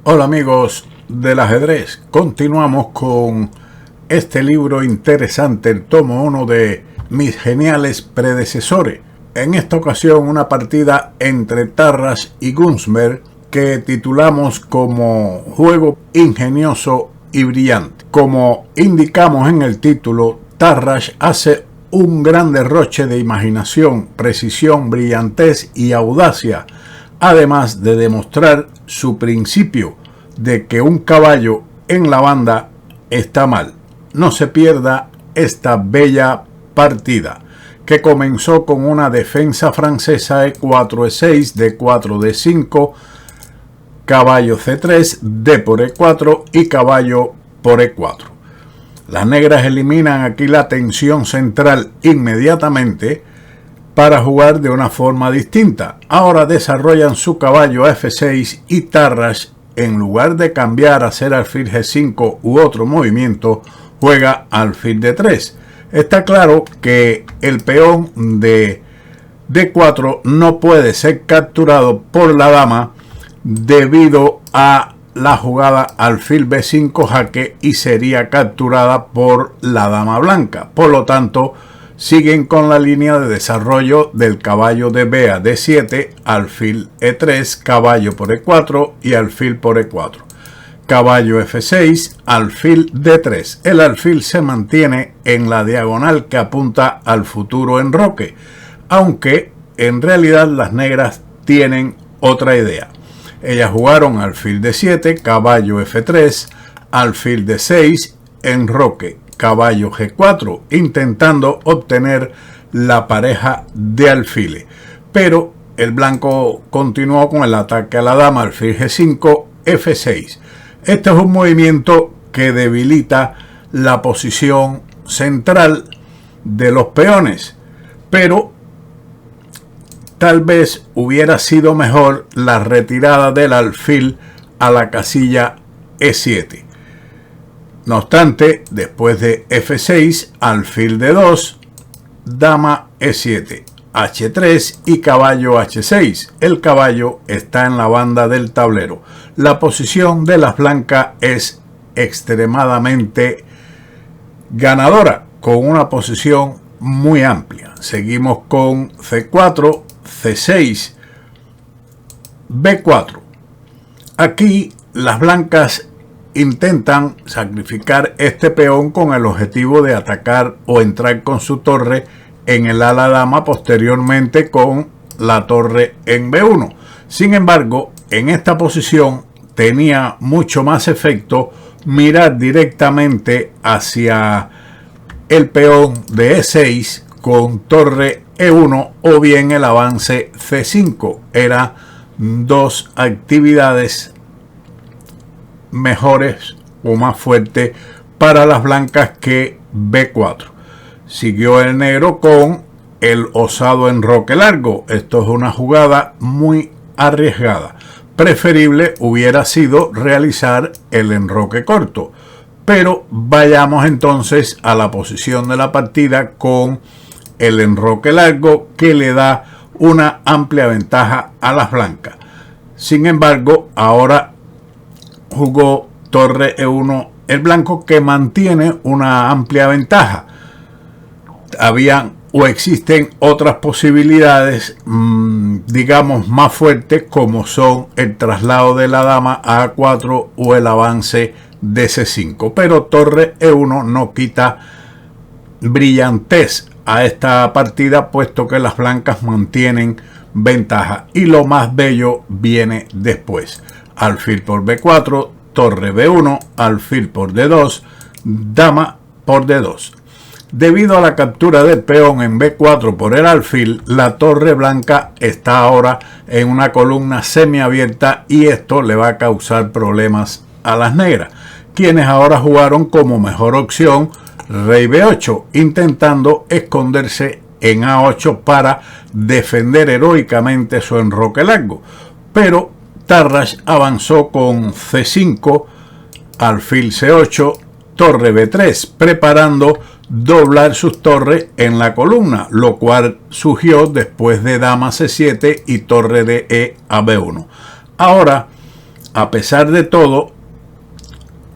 Hola amigos del ajedrez, continuamos con este libro interesante, el tomo 1 de mis geniales predecesores. En esta ocasión una partida entre Tarrasch y Gunsberg que titulamos como Juego ingenioso y brillante. Como indicamos en el título, Tarrasch hace un gran derroche de imaginación, precisión, brillantez y audacia, además de demostrar su principio de que un caballo en la banda está mal. No se pierda esta bella partida, que comenzó con una defensa francesa E4, E6, D4, D5, caballo C3, D por E4 y caballo por E4. Las negras eliminan aquí la tensión central inmediatamente para jugar de una forma distinta. Ahora desarrollan su caballo a F6 y Tarrasch, en lugar de cambiar a hacer alfil G5 u otro movimiento, juega alfil D3. Está claro que el peón de D4 no puede ser capturado por la dama debido a la jugada alfil B5 jaque y sería capturada por la dama blanca. Por lo tanto, siguen con la línea de desarrollo del caballo de B a D7, alfil E3, caballo por E4 y alfil por E4. Caballo F6, alfil D3. El alfil se mantiene en la diagonal que apunta al futuro enroque, aunque en realidad las negras tienen otra idea. Ellas jugaron alfil D7, caballo F3, alfil D6, enroque, caballo G4, intentando obtener la pareja de alfiles. Pero el blanco continuó con el ataque a la dama, alfil G5, F6. Este es un movimiento que debilita la posición central de los peones, pero tal vez hubiera sido mejor la retirada del alfil a la casilla E7. No obstante, después de F6, alfil D2, dama E7, H3 y caballo H6. El caballo está en la banda del tablero. La posición de las blancas es extremadamente ganadora, con una posición muy amplia. Seguimos con C4, C6, B4. Aquí las blancas intentan sacrificar este peón con el objetivo de atacar o entrar con su torre en el ala dama, posteriormente con la torre en B1. Sin embargo, en esta posición tenía mucho más efecto mirar directamente hacia el peón de E6 con torre E1 o bien el avance C5. Eran dos actividades mejores o más fuertes para las blancas que B4. Siguió el negro con el osado enroque largo. Esto es una jugada muy arriesgada. Preferible hubiera sido realizar el enroque corto. Pero vayamos entonces a la posición de la partida con el enroque largo, que le da una amplia ventaja a las blancas. Sin embargo, ahora jugó torre E1 el blanco, que mantiene una amplia ventaja. Habían o existen otras posibilidades, digamos, más fuertes, como son el traslado de la dama a A4 o el avance de C5. Pero torre E1 no quita brillantez a esta partida, puesto que las blancas mantienen ventaja. Y lo más bello viene después. Alfil por B4, torre B1, alfil por D2, dama por D2. Debido a la captura del peón en B4 por el alfil, la torre blanca está ahora en una columna semiabierta y esto le va a causar problemas a las negras, quienes ahora jugaron como mejor opción rey B8, intentando esconderse en A8 para defender heroicamente su enroque largo. Pero Tarrasch avanzó con C5, alfil C8, torre B3, preparando doblar sus torres en la columna, lo cual surgió después de dama C7 y torre de E a B1. Ahora a pesar de todo,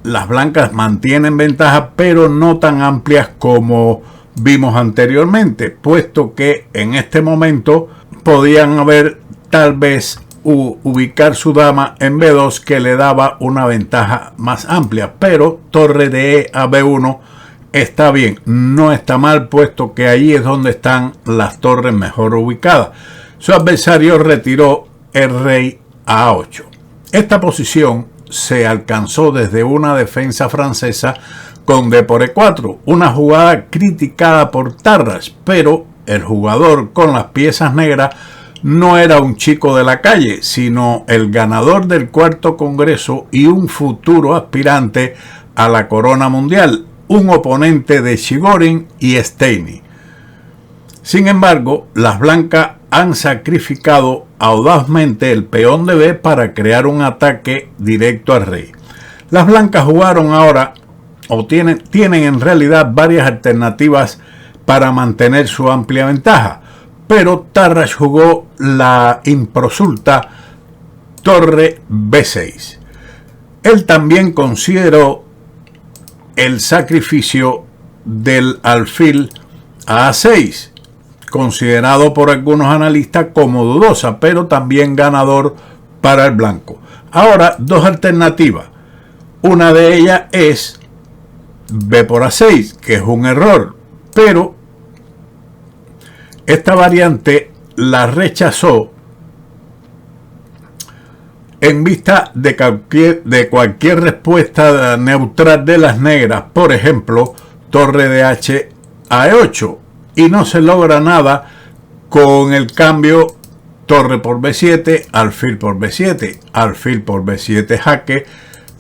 las blancas mantienen ventaja, pero no tan amplias como vimos anteriormente, puesto que en este momento podían haber tal vez ubicar su dama en B2 que le daba una ventaja más amplia, pero torre de E a B1 está bien, no está mal, puesto que ahí es donde están las torres mejor ubicadas. Su adversario retiró el rey a A8. Esta posición se alcanzó desde una defensa francesa con D por E4, una jugada criticada por Tarrasch, pero el jugador con las piezas negras no era un chico de la calle, sino el ganador del cuarto congreso y un futuro aspirante a la corona mundial, un oponente de Chigorin y Steinitz. Sin embargo, las blancas han sacrificado audazmente el peón de B para crear un ataque directo al rey. Las blancas jugaron ahora, o tienen en realidad varias alternativas para mantener su amplia ventaja, pero Tarrasch jugó la improsulta torre B6. Él también consideró el sacrificio del alfil a A6, considerado por algunos analistas como dudosa, pero también ganador para el blanco. Ahora, dos alternativas. Una de ellas es B por A6, que es un error, pero esta variante la rechazó en vista de cualquier respuesta neutral de las negras, por ejemplo, torre de H a E8, y no se logra nada con el cambio torre por B7, alfil por B7, alfil por B7 jaque,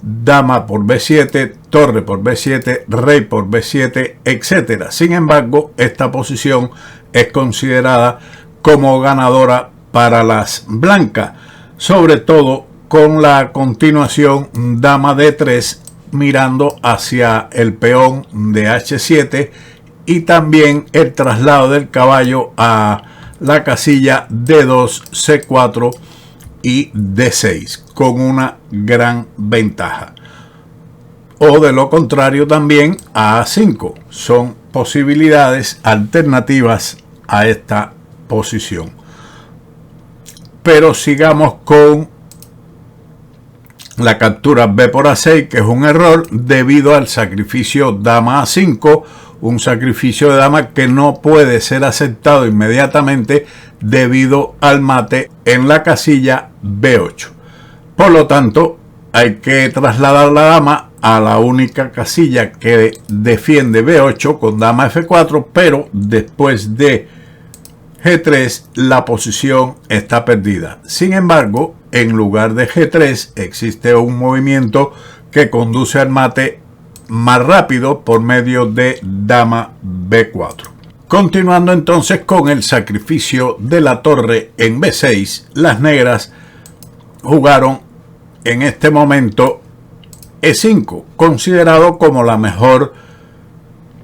dama por B7, torre por B7, rey por B7, etc. Sin embargo, esta posición es considerada como ganadora para las blancas, sobre todo con la continuación dama D3 mirando hacia el peón de H7 y también el traslado del caballo a la casilla D2, C4 y D6 con una gran ventaja. O de lo contrario también a A5. Son posibilidades alternativas a esta posición. Pero sigamos con la captura B por A6, que es un error debido al sacrificio dama A5, un sacrificio de dama que no puede ser aceptado inmediatamente debido al mate en la casilla B8. Por lo tanto, hay que trasladar la dama a la única casilla que defiende B8 con dama F4, pero después de G3 la posición está perdida. Sin embargo, en lugar de G3 existe un movimiento que conduce al mate más rápido por medio de dama B4. Continuando entonces con el sacrificio de la torre en B6, las negras jugaron en este momento E5, considerado como la mejor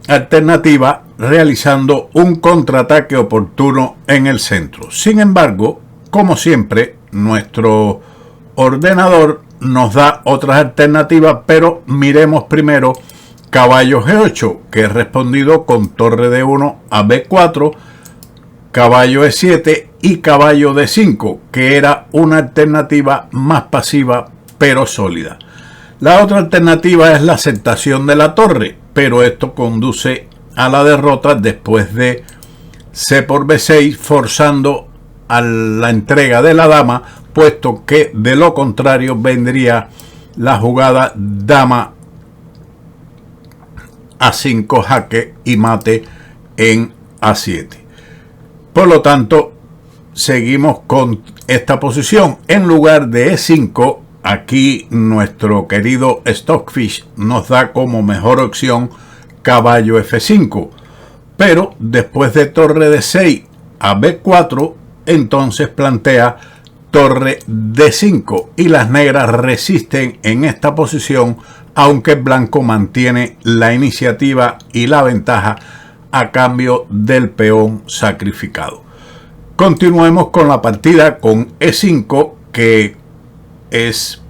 alternativa, realizando un contraataque oportuno en el centro. Sin embargo, como siempre, nuestro ordenador nos da otras alternativas, pero miremos primero caballo G8, que es respondido con torre D1 a B4, caballo E7 y caballo D5, que era una alternativa más pasiva pero sólida. La otra alternativa es la aceptación de la torre, pero esto conduce a la derrota después de C por B6, forzando a la entrega de la dama, puesto que de lo contrario vendría la jugada dama A5 jaque y mate en A7. Por lo tanto, seguimos con esta posición. En lugar de E5, aquí nuestro querido Stockfish nos da como mejor opción caballo F5, pero después de torre D6 a B4, entonces plantea torre D5 y las negras resisten en esta posición, aunque el blanco mantiene la iniciativa y la ventaja a cambio del peón sacrificado. Continuemos con la partida con E5, que es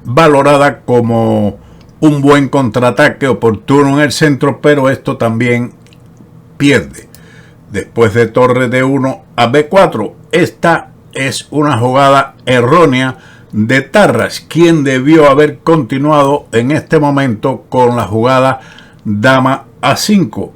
valorada como un buen contraataque oportuno en el centro, pero esto también pierde. Después de torre de 1 a B4, esta es una jugada errónea de Tarrasch, quien debió haber continuado en este momento con la jugada dama A5,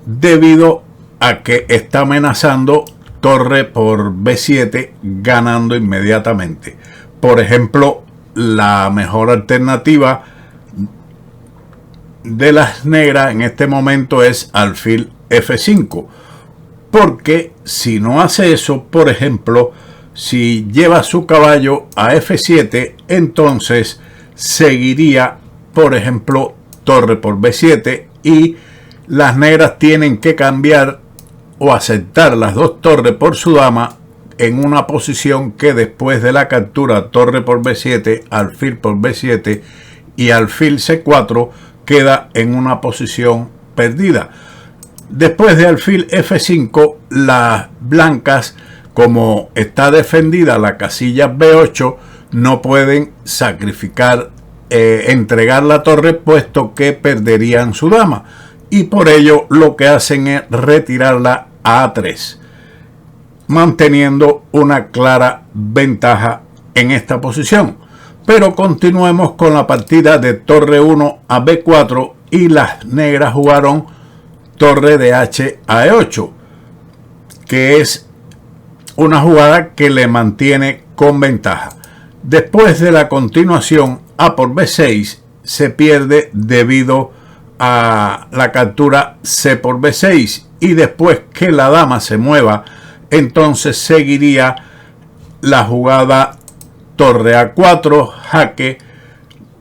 debido a que está amenazando torre por B7, ganando inmediatamente. Por ejemplo, la mejor alternativa de las negras en este momento es alfil F5, porque si no hace eso, por ejemplo, si lleva su caballo a F7, entonces seguiría, por ejemplo, torre por B7, y las negras tienen que cambiar o aceptar las dos torres por su dama en una posición que después de la captura torre por B7, alfil por B7 y alfil C4 queda en una posición perdida. Después de alfil F5, las blancas, como está defendida la casilla B8, no pueden sacrificar, entregar la torre, puesto que perderían su dama, y por ello lo que hacen es retirarla a A3, manteniendo una clara ventaja en esta posición. Pero continuemos con la partida de torre 1 a B4, y las negras jugaron torre de H a E8, que es una jugada que le mantiene con ventaja. Después de la continuación A por B6 se pierde debido a la captura C por B6, y después que la dama se mueva, entonces seguiría la jugada torre A4, jaque,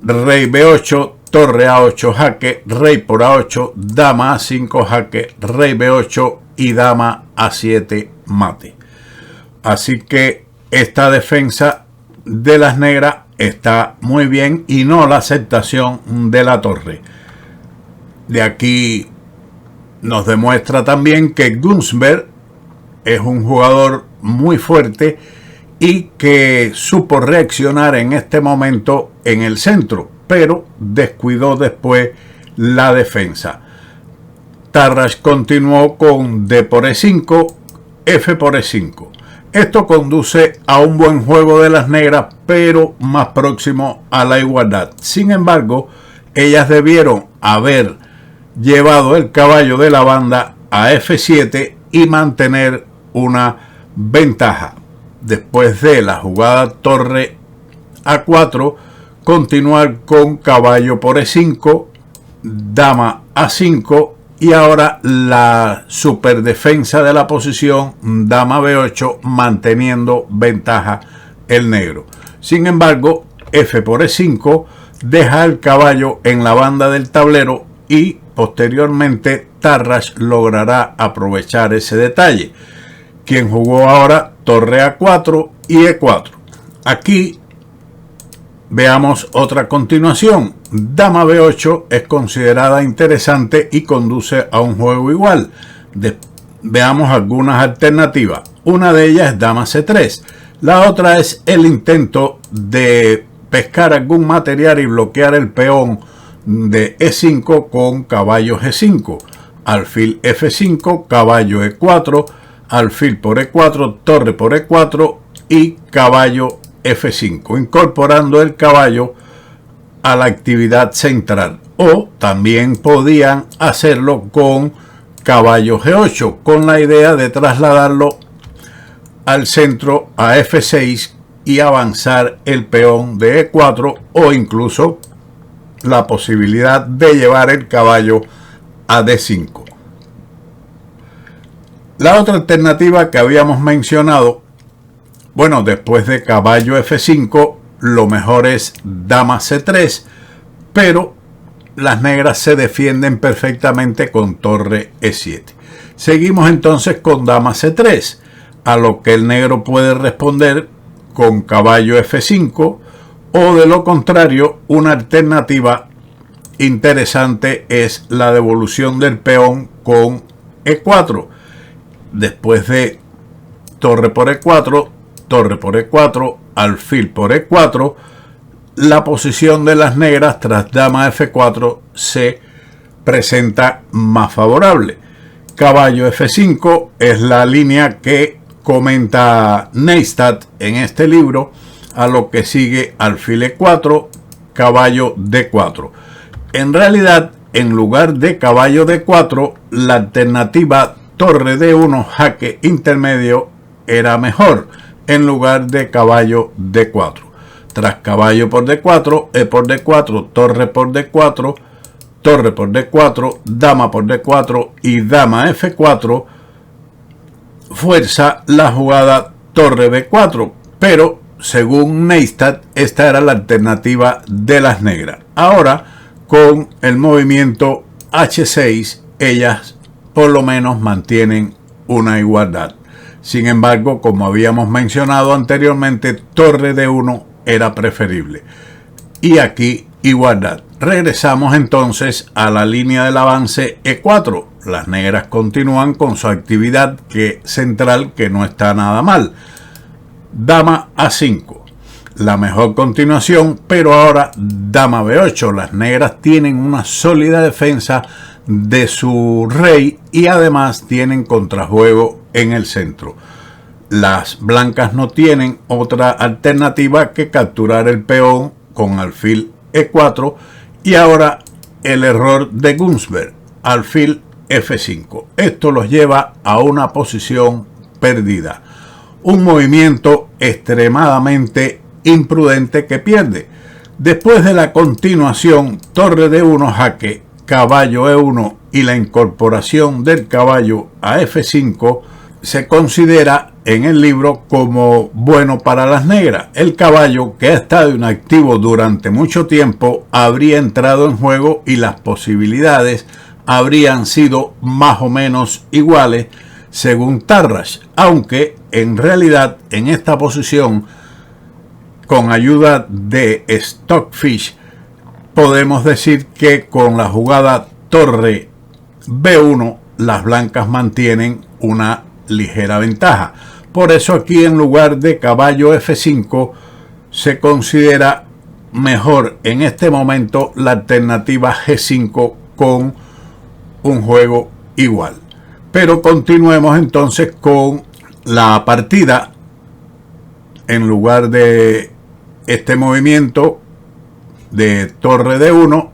rey B8, torre A8, jaque, rey por A8, dama A5, jaque, rey B8 y dama A7, mate. Así que esta defensa de las negras está muy bien, y no la aceptación de la torre. De aquí nos demuestra también que Gunsberg es un jugador muy fuerte y que supo reaccionar en este momento en el centro, pero descuidó después la defensa. Tarrasch continuó con D por E5, F por E5. Esto conduce a un buen juego de las negras, pero más próximo a la igualdad. Sin embargo, ellas debieron haber llevado el caballo de la banda a F7 y mantener una ventaja. Después de la jugada torre A4, continuar con caballo por E5, dama A5, y ahora la superdefensa de la posición dama B8, manteniendo ventaja el negro. Sin embargo, F por E5 deja el caballo en la banda del tablero, y posteriormente Tarrasch logrará aprovechar ese detalle, quien jugó ahora torre A4 y E4. Aquí veamos otra continuación. Dama B8 es considerada interesante y conduce a un juego igual. Veamos algunas alternativas. Una de ellas es dama C3. La otra es el intento de pescar algún material y bloquear el peón de E5 con caballo G5, alfil F5, caballo E4, alfil por E4, torre por E4 y caballo F5, incorporando el caballo a la actividad central. O también podían hacerlo con caballo G8, con la idea de trasladarlo al centro a F6 y avanzar el peón de E4, o incluso la posibilidad de llevar el caballo a D5. La otra alternativa que habíamos mencionado, bueno, después de caballo F5, lo mejor es dama C3, pero las negras se defienden perfectamente con torre E7. Seguimos entonces con dama C3, a lo que el negro puede responder con caballo F5, o de lo contrario, una alternativa interesante es la devolución del peón con E4. Después de torre por E4, torre por E4, alfil por E4, la posición de las negras tras dama F4 se presenta más favorable. Caballo F5 es la línea que comenta Neistat en este libro, a lo que sigue alfil E4, caballo D4. En realidad, en lugar de caballo D4, la alternativa torre D1 jaque intermedio era mejor, en lugar de caballo D4. Tras caballo por D4, E por D4, torre por D4, torre por D4, dama por D4 y dama F4, fuerza la jugada torre B4, pero según Neistat esta era la alternativa de las negras. Ahora con el movimiento H6 ellas por lo menos mantienen una igualdad. Sin embargo, como habíamos mencionado anteriormente, torre D1 era preferible. Y aquí igualdad. Regresamos entonces a la línea del avance E4. Las negras continúan con su actividad central, que no está nada mal. Dama A5, la mejor continuación, pero ahora dama B8. Las negras tienen una sólida defensa de su rey y además tienen contrajuego en el centro. Las blancas no tienen otra alternativa que capturar el peón con alfil E4 y ahora el error de Gunsberg, alfil F5. Esto los lleva a una posición perdida. Un movimiento extremadamente imprudente que pierde. Después de la continuación torre D1 jaque, caballo E1 y la incorporación del caballo a F5, se considera en el libro como bueno para las negras. El caballo, que ha estado inactivo durante mucho tiempo, habría entrado en juego y las posibilidades habrían sido más o menos iguales según Tarrasch, aunque en realidad en esta posición, con ayuda de Stockfish, podemos decir que con la jugada torre B1 las blancas mantienen una ligera ventaja. Por eso aquí en lugar de caballo F5 se considera mejor en este momento la alternativa G5 con un juego igual. Pero continuemos entonces con la partida. En lugar de este movimiento de torre D1,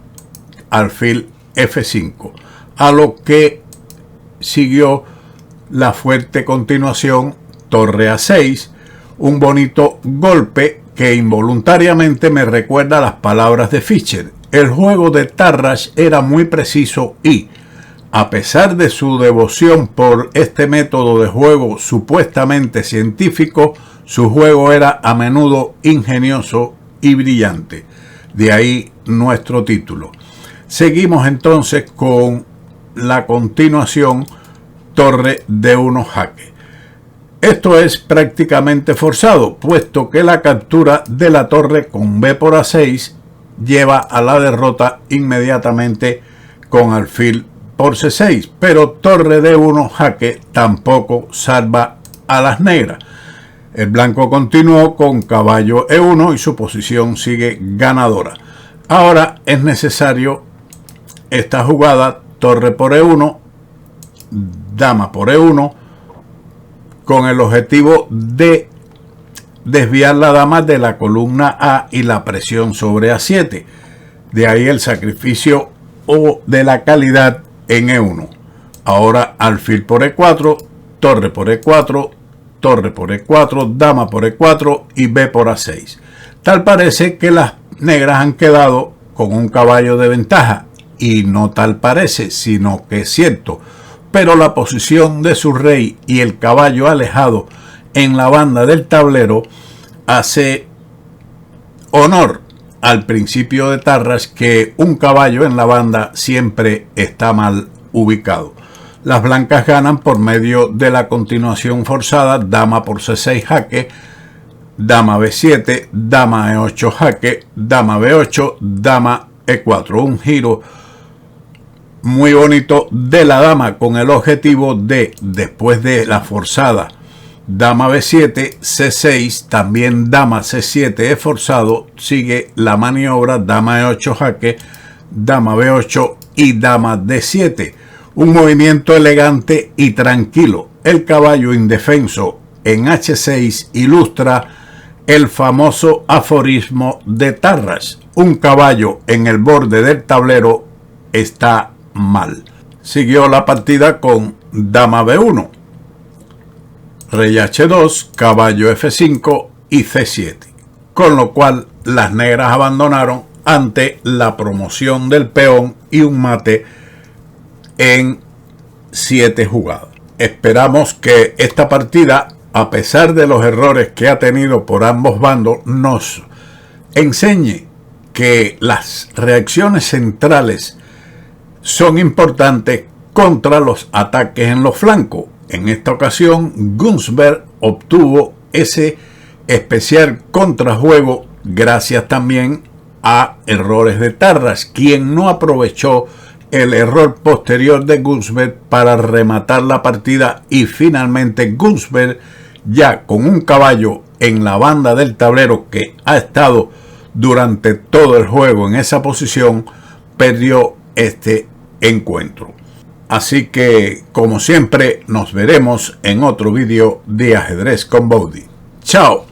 alfil F5, a lo que siguió la fuerte continuación torre A6, un bonito golpe que involuntariamente me recuerda las palabras de Fischer. El juego de Tarrasch era muy preciso y, a pesar de su devoción por este método de juego supuestamente científico, su juego era a menudo ingenioso y brillante. De ahí nuestro título. Seguimos entonces con la continuación torre D1 jaque. Esto es prácticamente forzado, puesto que la captura de la torre con B por A6 lleva a la derrota inmediatamente con alfil por C6, pero torre D1 jaque tampoco salva a las negras. El blanco continuó con caballo E1 y su posición sigue ganadora. Ahora es necesario esta jugada torre por E1, dama por E1, con el objetivo de desviar la dama de la columna A y la presión sobre A7. De ahí el sacrificio o de la calidad en E1. Ahora alfil por E4, torre por E4, torre por E4, dama por E4 y B por A6. Tal parece que las negras han quedado con un caballo de ventaja, y no tal parece, sino que es cierto. Pero la posición de su rey y el caballo alejado en la banda del tablero hace honor al principio de Tarrasch, que un caballo en la banda siempre está mal ubicado. Las blancas ganan por medio de la continuación forzada dama por C6 jaque, dama B7, dama E8 jaque, dama B8, dama E4. Un giro muy bonito de la dama con el objetivo de, después de la forzada dama B7, C6, también dama C7 esforzado, sigue la maniobra dama E8 jaque, dama B8 y dama D7. Un movimiento elegante y tranquilo. El caballo indefenso en H6 ilustra el famoso aforismo de Tarras: un caballo en el borde del tablero está mal. Siguió la partida con dama B1, rey H2, caballo F5 y C7, con lo cual las negras abandonaron ante la promoción del peón y un mate en 7 jugadas. Esperamos que esta partida, a pesar de los errores que ha tenido por ambos bandos, nos enseñe que las reacciones centrales son importantes contra los ataques en los flancos. En esta ocasión, Günzberg obtuvo ese especial contrajuego gracias también a errores de Tarras, quien no aprovechó el error posterior de Günzberg para rematar la partida, y finalmente Günzberg, ya con un caballo en la banda del tablero que ha estado durante todo el juego en esa posición, perdió este encuentro. Así que, como siempre, nos veremos en otro vídeo de Ajedrez con Bowdy. ¡Chao!